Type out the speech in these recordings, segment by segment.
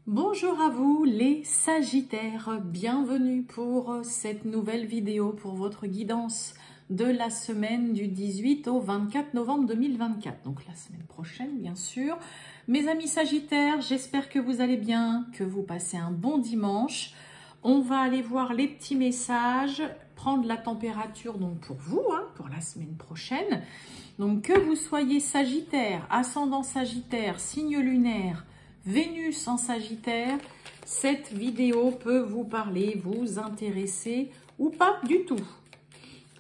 Bonjour à vous les Sagittaires, bienvenue pour cette nouvelle vidéo pour votre guidance de la semaine du 18 au 24 novembre 2024, donc la semaine prochaine bien sûr. Mes amis Sagittaires, j'espère que vous allez bien, que vous passez un bon dimanche. On va aller voir les petits messages, prendre la température donc pour vous, pour la semaine prochaine. Donc que vous soyez Sagittaire, ascendant Sagittaire, signe lunaire, Vénus en Sagittaire, cette vidéo peut vous parler, vous intéresser ou pas du tout.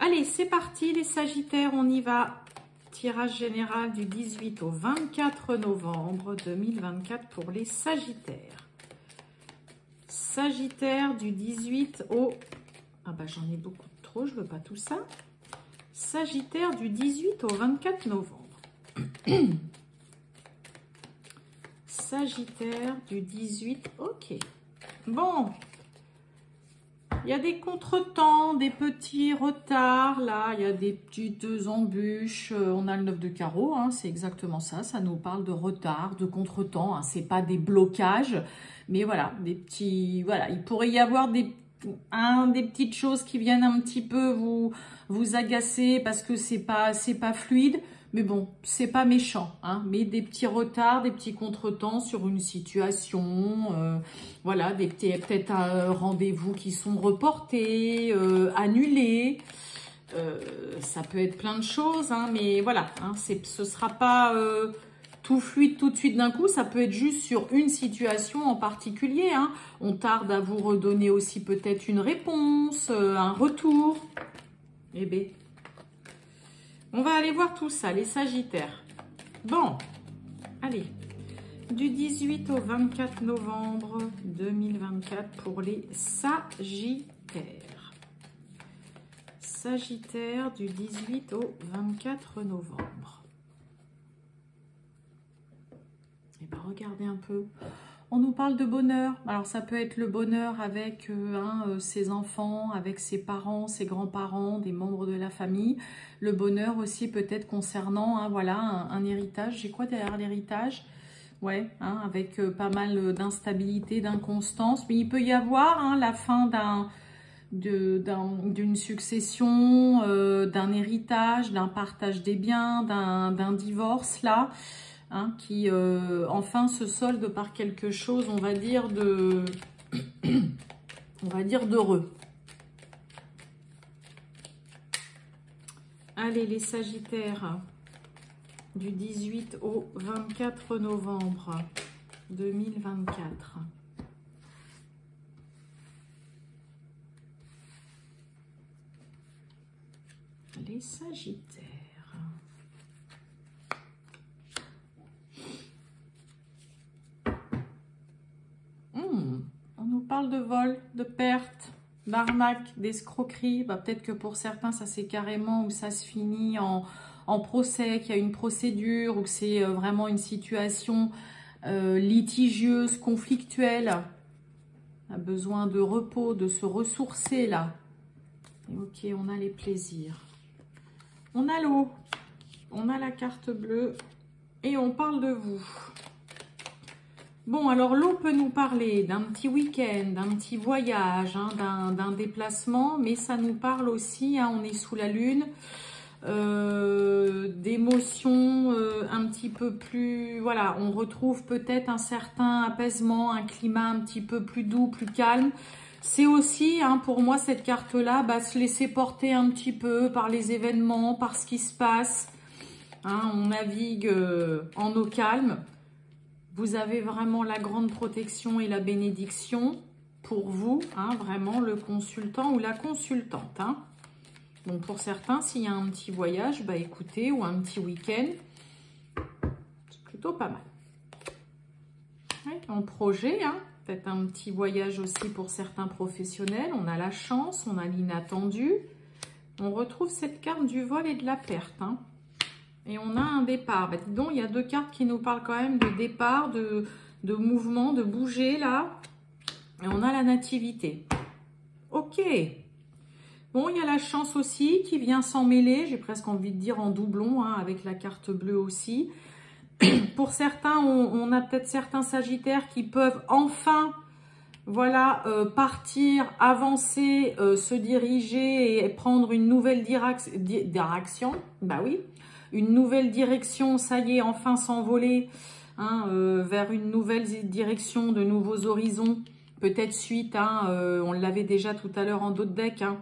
Allez, c'est parti les Sagittaires, on y va. Tirage général du 18 au 24 novembre 2024 pour les Sagittaires. Sagittaire du 18 au... Ah bah j'en ai beaucoup trop, je veux pas tout ça. Sagittaire du 18 au 24 novembre. Sagittaire du 18, ok. Bon, il y a des contretemps, des petits retards, là, il y a des petites embûches. On a le 9 de carreau, c'est exactement ça. Ça nous parle de retard, de contretemps. C'est pas des blocages, mais voilà, des petits... Voilà, il pourrait y avoir des petites choses qui viennent un petit peu vous agacer parce que c'est pas fluide. Mais bon, c'est pas méchant, mais des petits retards, des petits contretemps sur une situation, voilà, peut-être rendez-vous qui sont reportés, annulés, ça peut être plein de choses, mais voilà, ce sera pas tout fluide tout de suite d'un coup, ça peut être juste sur une situation en particulier, on tarde à vous redonner aussi peut-être une réponse, un retour, eh bien. On va aller voir tout ça, les Sagittaires. Bon, allez, du 18 au 24 novembre 2024 pour les Sagittaires. Sagittaire du 18 au 24 novembre. Et bien, regardez un peu. On nous parle de bonheur. Alors, ça peut être le bonheur avec ses enfants, avec ses parents, ses grands-parents, des membres de la famille. Le bonheur aussi peut-être concernant voilà, un héritage. J'ai quoi derrière l'héritage? Ouais, avec pas mal d'instabilité, d'inconstance. Mais il peut y avoir la fin d'une succession, d'un héritage, d'un partage des biens, d'un divorce, là. Qui enfin se solde par quelque chose, on va dire d'heureux. Allez les Sagittaires, du 18 au 24 novembre 2024. Les Sagittaires. On nous parle de vol, de perte, d'arnaque, d'escroquerie. Peut-être que pour certains, ça c'est carrément où ça se finit en procès, qu'il y a une procédure, ou que c'est vraiment une situation litigieuse, conflictuelle. On a besoin de repos, de se ressourcer là. Et ok, on a les plaisirs. On a l'eau, on a la carte bleue et on parle de vous. Bon, alors l'eau peut nous parler d'un petit week-end, d'un petit voyage, d'un déplacement, mais ça nous parle aussi, on est sous la lune, d'émotions un petit peu plus, voilà, on retrouve peut-être un certain apaisement, un climat un petit peu plus doux, plus calme. C'est aussi, pour moi, cette carte-là, se laisser porter un petit peu par les événements, par ce qui se passe. On navigue en eau calme. Vous avez vraiment la grande protection et la bénédiction pour vous, vraiment le consultant ou la consultante. Donc pour certains, s'il y a un petit voyage, écoutez, ou un petit week-end, c'est plutôt pas mal. Ouais, en projet, peut-être un petit voyage aussi pour certains professionnels. On a la chance, on a l'inattendu. On retrouve cette carte du vol et de la perte. Et on a un départ. Dis donc, il y a deux cartes qui nous parlent quand même de départ, de mouvement, de bouger là. Et on a la nativité. Ok. Bon, il y a la chance aussi qui vient s'en mêler. J'ai presque envie de dire en doublon, avec la carte bleue aussi. Pour certains, on a peut-être certains Sagittaires qui peuvent enfin, voilà, partir, avancer, se diriger et prendre une nouvelle direction. Bah oui, une nouvelle direction, ça y est, enfin s'envoler hein, vers une nouvelle direction, de nouveaux horizons. Peut-être suite, hein, on l'avait déjà tout à l'heure en d'autres decks, hein,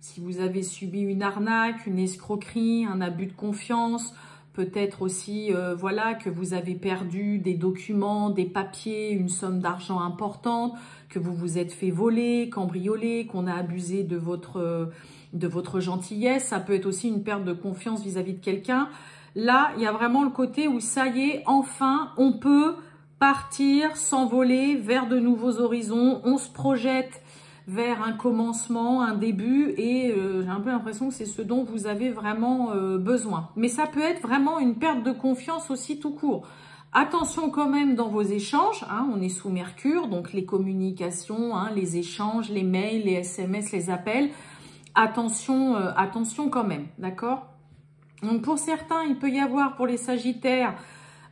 si vous avez subi une arnaque, une escroquerie, un abus de confiance, peut-être aussi, voilà, que vous avez perdu des documents, des papiers, une somme d'argent importante, que vous vous êtes fait voler, cambrioler, qu'on a abusé de votre gentillesse. Ça peut être aussi une perte de confiance vis-à-vis de quelqu'un. Là, il y a vraiment le côté où ça y est, enfin, on peut partir, s'envoler vers de nouveaux horizons. On se projette vers un commencement, un début, et j'ai un peu l'impression que c'est ce dont vous avez vraiment besoin. Mais ça peut être vraiment une perte de confiance aussi tout court. Attention quand même dans vos échanges, hein, on est sous Mercure, donc les communications, hein, les échanges, les mails, les SMS, les appels. Attention, attention quand même, d'accord? Donc pour certains, il peut y avoir pour les Sagittaires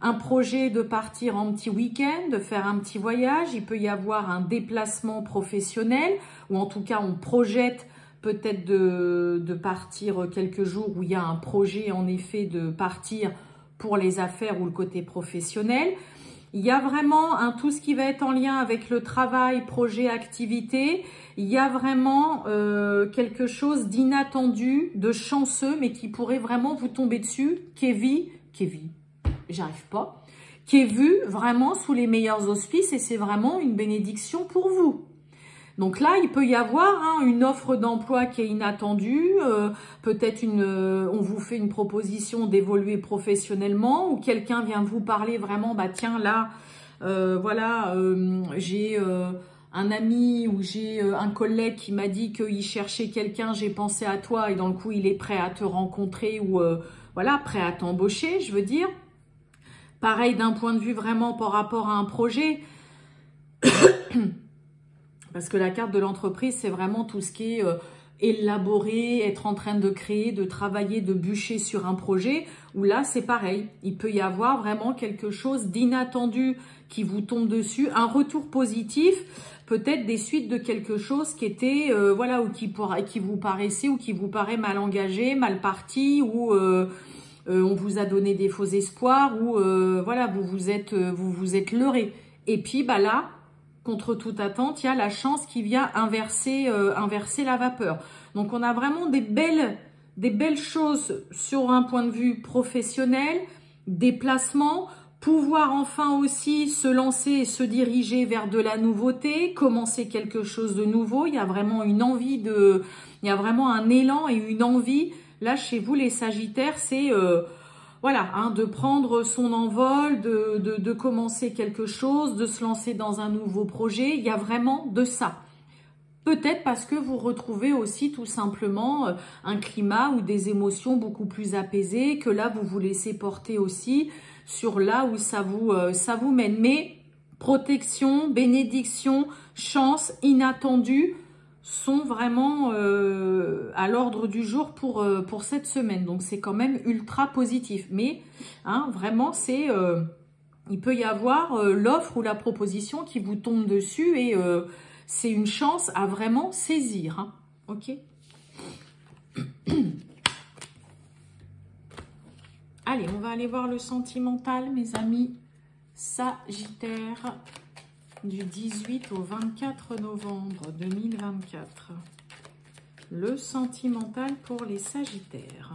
un projet de partir en petit week-end, de faire un petit voyage. Il peut y avoir un déplacement professionnel, ou en tout cas on projette peut-être de partir quelques jours où il y a un projet en effet de partir pour les affaires ou le côté professionnel. Il y a vraiment tout ce qui va être en lien avec le travail, projet, activité. Il y a vraiment quelque chose d'inattendu, de chanceux, mais qui pourrait vraiment vous tomber dessus, j'arrive pas, qui est vu vraiment sous les meilleurs auspices et c'est vraiment une bénédiction pour vous. Donc là, il peut y avoir hein, une offre d'emploi qui est inattendue, peut-être on vous fait une proposition d'évoluer professionnellement ou quelqu'un vient vous parler vraiment, bah tiens là, voilà, j'ai un ami ou j'ai un collègue qui m'a dit qu'il cherchait quelqu'un, j'ai pensé à toi et dans le coup il est prêt à te rencontrer ou voilà, prêt à t'embaucher, je veux dire. Pareil d'un point de vue vraiment par rapport à un projet. Parce que la carte de l'entreprise, c'est vraiment tout ce qui est élaborer, être en train de créer, de travailler, de bûcher sur un projet. Où là, c'est pareil. Il peut y avoir vraiment quelque chose d'inattendu qui vous tombe dessus. Un retour positif, peut-être des suites de quelque chose qui était, voilà, ou qui vous paraissait ou qui vous paraît mal engagé, mal parti, ou on vous a donné des faux espoirs, ou voilà, vous vous êtes leurré. Et puis, bah là, contre toute attente, il y a la chance qui vient inverser la vapeur. Donc, on a vraiment des belles choses sur un point de vue professionnel, déplacement, pouvoir enfin aussi se lancer et se diriger vers de la nouveauté, commencer quelque chose de nouveau. Il y a vraiment une envie il y a vraiment un élan et une envie. Là, chez vous, les Sagittaires, c'est voilà, hein, de prendre son envol, de commencer quelque chose, de se lancer dans un nouveau projet. Il y a vraiment de ça. Peut-être parce que vous retrouvez aussi tout simplement un climat ou des émotions beaucoup plus apaisées, que là, vous vous laissez porter aussi sur là où ça vous mène. Mais protection, bénédiction, chance, inattendu sont vraiment à l'ordre du jour pour cette semaine. Donc, c'est quand même ultra positif. Mais hein, vraiment, c'est il peut y avoir l'offre ou la proposition qui vous tombe dessus et c'est une chance à vraiment saisir. Hein. Ok. Allez, on va aller voir le sentimental, mes amis Sagittaires, du 18 au 24 novembre 2024. Le sentimental pour les Sagittaires.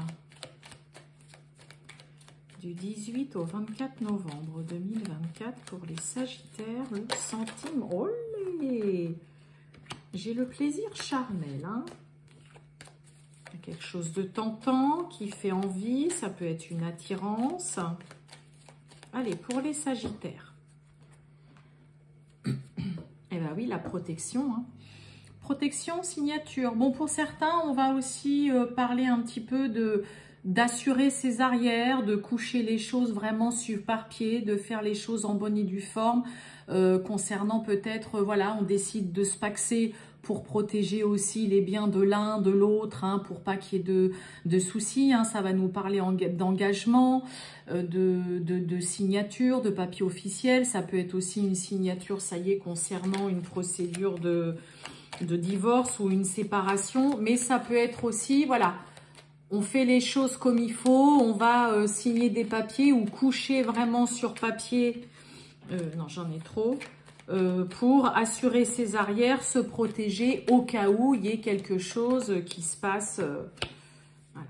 Du 18 au 24 novembre 2024 pour les Sagittaires, le sentiment. Olé! J'ai le plaisir charnel. Hein? Quelque chose de tentant qui fait envie, ça peut être une attirance. Allez, pour les Sagittaires. Eh bien oui, la protection. Hein. Protection, signature. Bon, pour certains, on va aussi parler un petit peu d'assurer ses arrières, de coucher les choses vraiment par pied, de faire les choses en bonne et due forme. Concernant peut-être, voilà, on décide de se paxer pour protéger aussi les biens de l'un, de l'autre, hein, pour pas qu'il y ait de soucis. Hein. Ça va nous parler d'engagement, de signature, de papier officiel. Ça peut être aussi une signature, ça y est, concernant une procédure de divorce ou une séparation. Mais ça peut être aussi, voilà, on fait les choses comme il faut, on va signer des papiers ou coucher vraiment sur papier. Non, j'en ai trop. Pour assurer ses arrières, se protéger au cas où il y ait quelque chose qui se passe. Voilà.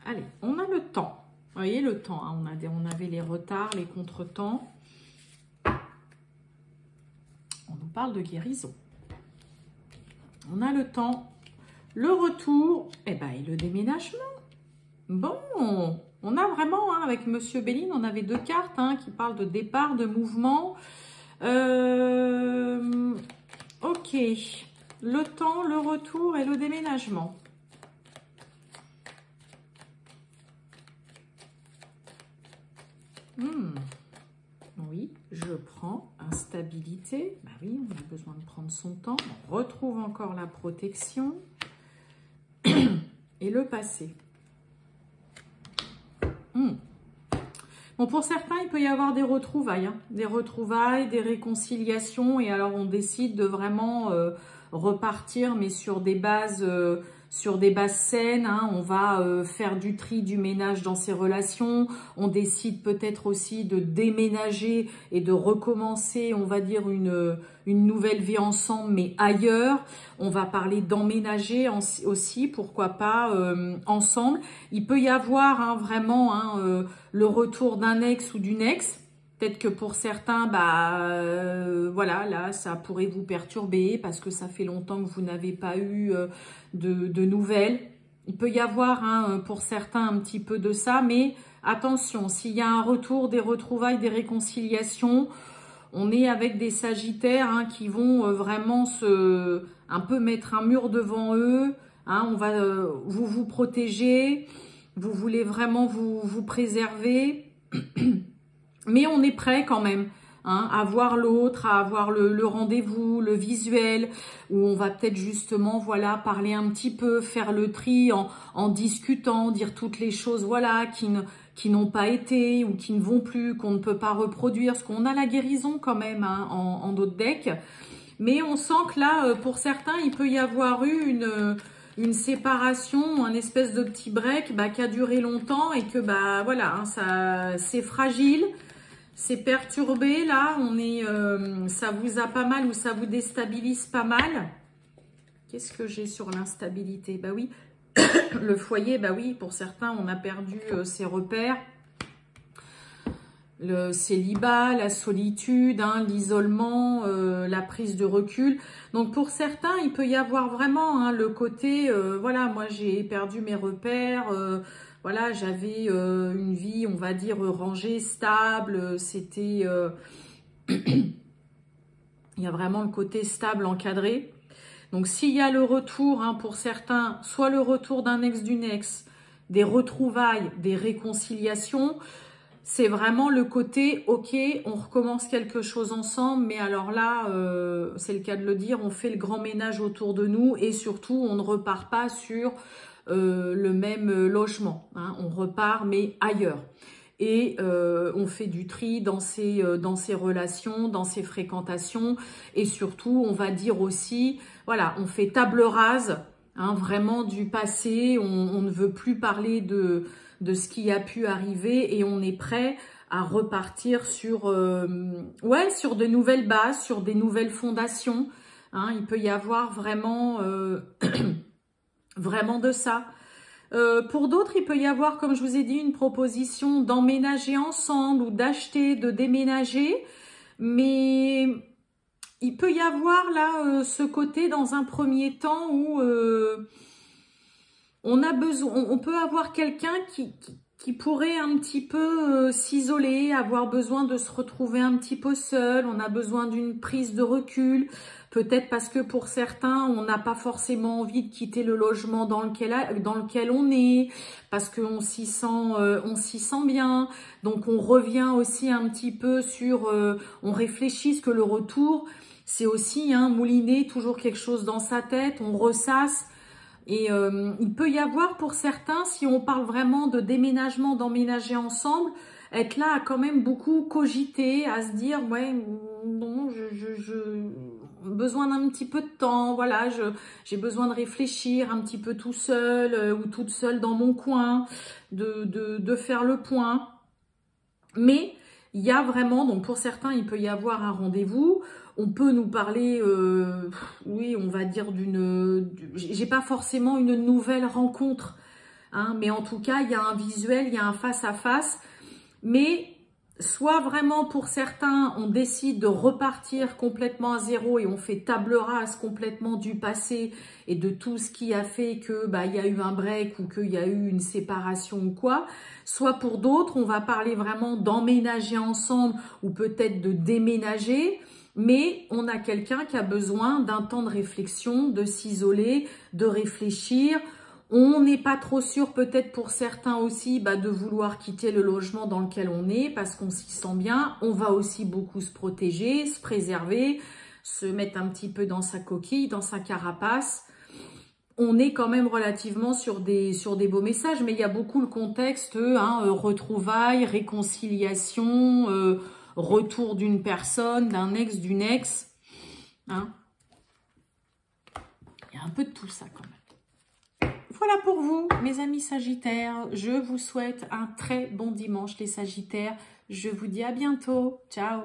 Allez, on a le temps. Vous voyez le temps, hein, on avait les retards, les contretemps. On nous parle de guérison. On a le temps, le retour, et le déménagement. Bon, on a vraiment, hein, avec Monsieur Béline, on avait 2 cartes hein, qui parlent de départ, de mouvement. Ok, le temps, le retour et le déménagement. Oui, je prends instabilité. Bah oui, on a besoin de prendre son temps. On retrouve encore la protection et le passé. Bon, pour certains, il peut y avoir des retrouvailles, hein, des réconciliations. Et alors, on décide de vraiment repartir, mais sur des bases saines. Hein. On va faire du tri, du ménage dans ses relations. On décide peut-être aussi de déménager et de recommencer, on va dire, une nouvelle vie ensemble, mais ailleurs. On va parler d'emménager aussi, pourquoi pas, ensemble. Il peut y avoir hein, vraiment hein, le retour d'un ex ou d'une ex. Peut-être que pour certains, voilà, là, ça pourrait vous perturber parce que ça fait longtemps que vous n'avez pas eu de nouvelles. Il peut y avoir, hein, pour certains, un petit peu de ça, mais attention, s'il y a un retour, des retrouvailles, des réconciliations, on est avec des sagittaires hein, qui vont vraiment un peu mettre un mur devant eux. Hein, on va vous protéger, vous voulez vraiment vous préserver. Mais on est prêt quand même hein, à voir l'autre, à avoir le rendez-vous, le visuel, où on va peut-être justement voilà parler un petit peu, faire le tri en discutant, dire toutes les choses voilà qui n'ont pas été ou qui ne vont plus, qu'on ne peut pas reproduire, parce qu'on a la guérison quand même hein, en d'autres decks. Mais on sent que là, pour certains, il peut y avoir eu une séparation, un espèce de petit break qui a duré longtemps et que voilà, hein, ça c'est fragile. C'est perturbé, là, ça vous a pas mal ou ça vous déstabilise pas mal. Qu'est-ce que j'ai sur l'instabilité? Bah oui, le foyer, bah oui, pour certains, on a perdu ses repères. Le célibat, la solitude, hein, l'isolement, la prise de recul. Donc pour certains, il peut y avoir vraiment hein, le côté, voilà, moi j'ai perdu mes repères, voilà, j'avais une vie, on va dire, rangée, stable, c'était... il y a vraiment le côté stable, encadré. Donc s'il y a le retour, hein, pour certains, soit le retour d'un ex, d'une ex, des retrouvailles, des réconciliations, c'est vraiment le côté, ok, on recommence quelque chose ensemble, mais alors là, c'est le cas de le dire, on fait le grand ménage autour de nous et surtout, on ne repart pas sur le même logement. Hein, on repart, mais ailleurs. Et on fait du tri dans ses relations, dans ses fréquentations. Et surtout, on va dire aussi, voilà, on fait table rase, hein, vraiment du passé. On ne veut plus parler de ce qui a pu arriver et on est prêt à repartir sur, sur de nouvelles bases, sur des nouvelles fondations. Hein, il peut y avoir vraiment, vraiment de ça. Pour d'autres, il peut y avoir, comme je vous ai dit, une proposition d'emménager ensemble ou d'acheter, de déménager. Mais il peut y avoir là ce côté dans un premier temps où on a besoin, on peut avoir quelqu'un qui pourrait un petit peu s'isoler, avoir besoin de se retrouver un petit peu seul. On a besoin d'une prise de recul. Peut-être parce que pour certains, on n'a pas forcément envie de quitter le logement dans lequel on est, parce qu'on s'y sent bien. Donc on revient aussi un petit peu sur, on réfléchit, ce que le retour, c'est aussi mouliner toujours quelque chose dans sa tête, on ressasse. Et il peut y avoir pour certains, si on parle vraiment de déménagement, d'emménager ensemble, être là à quand même beaucoup cogiter, à se dire ouais bon besoin d'un petit peu de temps, voilà, j'ai besoin de réfléchir un petit peu tout seul ou toute seule dans mon coin, de faire le point. Mais il y a vraiment, donc pour certains, il peut y avoir un rendez-vous. On peut nous parler, oui, on va dire j'ai pas forcément une nouvelle rencontre, mais en tout cas, il y a un visuel, il y a un face-à-face. Mais soit vraiment pour certains, on décide de repartir complètement à zéro et on fait table rase complètement du passé et de tout ce qui a fait que il y a eu un break ou qu'il y a eu une séparation ou quoi. Soit pour d'autres, on va parler vraiment d'emménager ensemble ou peut-être de déménager. Mais on a quelqu'un qui a besoin d'un temps de réflexion, de s'isoler, de réfléchir. On n'est pas trop sûr, peut-être pour certains aussi, de vouloir quitter le logement dans lequel on est parce qu'on s'y sent bien. On va aussi beaucoup se protéger, se préserver, se mettre un petit peu dans sa coquille, dans sa carapace. On est quand même relativement sur des beaux messages, mais il y a beaucoup le contexte, retrouvailles, réconciliation, retour d'une personne, d'un ex, d'une ex. Il y a un peu de tout ça quand même. Voilà pour vous, mes amis Sagittaires. Je vous souhaite un très bon dimanche, les Sagittaires. Je vous dis à bientôt. Ciao!